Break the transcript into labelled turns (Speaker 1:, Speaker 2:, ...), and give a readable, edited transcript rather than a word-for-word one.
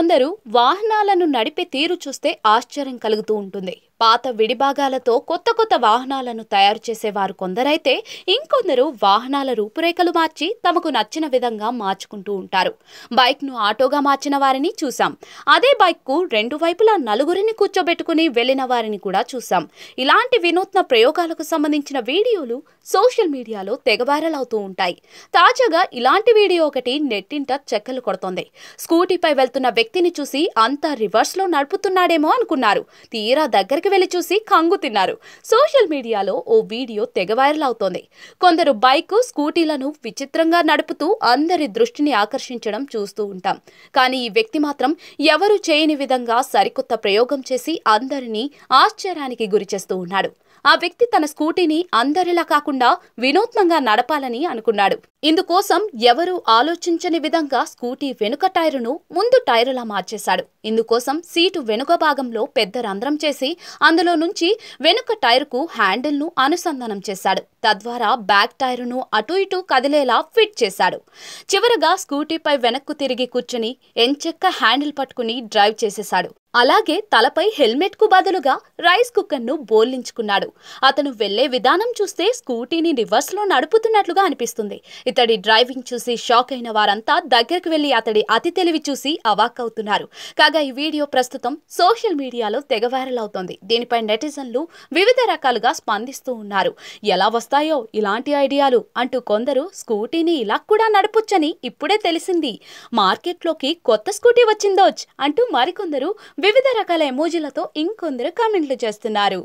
Speaker 1: కొందరు వాహనాలను నడిపే తీరు చూస్తే ఆశ్చర్యం కలుగుతూ ఉంటుంది. పాత విడిభాగాలతో కొత్త కొత్త వాహనాలను తయారు చేసేవారు కొందరైతే, ఇంకొందరు వాహనాల రూపురేఖలు మార్చి తమకు నచ్చిన విధంగా మార్చుకుంటూ ఉంటారు. బైక్ను ఆటోగా మార్చిన వారిని చూసాం. అదే బైక్కు రెండు వైపులా నలుగురిని కూర్చోబెట్టుకుని వెళ్లిన వారిని కూడా చూసాం. ఇలాంటి వినూత్న ప్రయోగాలకు సంబంధించిన వీడియోలు సోషల్ మీడియాలో తెగ వైరల్ అవుతూ ఉంటాయి. తాజాగా ఇలాంటి వీడియో ఒకటి నెట్టింట చెక్కలు కొడుతోంది. స్కూటీపై వెళ్తున్న వ్యక్తిని చూసి అంతా రివర్స్ లో నడుపుతున్నాడేమో అనుకున్నారు. తీరా దగ్గరికి వెళ్లి చూసి కంగు తిన్నారు. సోషల్ మీడియాలో ఓ వీడియో తెగ వైరల్ అవుతోంది. కొందరు బైక్, స్కూటీలను విచిత్రంగా నడుపుతూ అందరి దృష్టిని ఆకర్షించడం చూస్తూ ఉంటాం. కానీ ఈ వ్యక్తి మాత్రం ఎవరు చేయని విధంగా సరికొత్త ప్రయోగం చేసి అందరినీ ఆశ్చర్యానికి గురిచేస్తూ ఉన్నాడు. ఆ వ్యక్తి తన స్కూటీని అందరిలా కాకుండా వినూత్నంగా నడపాలని అనుకున్నాడు. ఇందుకోసం ఎవరూ ఆలోచించని విధంగా స్కూటీ వెనుక టైరును ముందు టైరులా మార్చేశాడు. ఇందుకోసం సీటు వెనుక భాగంలో పెద్ద రంధ్రం చేసి అందులో నుంచి వెనుక టైరుకు హ్యాండిల్ను అనుసంధానం చేశాడు. తద్వారా బ్యాక్ టైరును అటు ఇటు కదిలేలా ఫిట్ చేశాడు. చివరగా స్కూటీపై వెనక్కు తిరిగి కూర్చుని ఎంచెక్క హ్యాండిల్ పట్టుకుని డ్రైవ్ చేసేశాడు. అలాగే తలపై హెల్మెట్ కు బదులుగా రైస్ కుక్కర్ ను బోర్లించుకున్నాడు. అతను వెళ్లే విధానం చూస్తే స్కూటీని రివర్స్ లో నడుపుతున్నట్లుగా అనిపిస్తుంది. ఇతడి డ్రైవింగ్ చూసి షాక్ అయిన వారంతా దగ్గరకు వెళ్లి అతడి అతి తెలివి చూసి అవాక్కవుతున్నారు. కాగా ఈ వీడియో ప్రస్తుతం సోషల్ మీడియాలో తెగ వైరల్ అవుతోంది. దీనిపై నెటిజన్లు వివిధ రకాలుగా స్పందిస్తూ ఉన్నారు. ఎలా వస్తాయో ఇలాంటి ఐడియాలు అంటూ కొందరు స్కూటీని ఇలా కూడా నడపొచ్చని ఇప్పుడే తెలిసింది, మార్కెట్లోకి కొత్త స్కూటీ వచ్చిందోచ్ అంటూ మరికొందరు వివిధ రకాల ఎమోజీలతో ఇంకొందరు కామెంట్లు చేస్తున్నారు.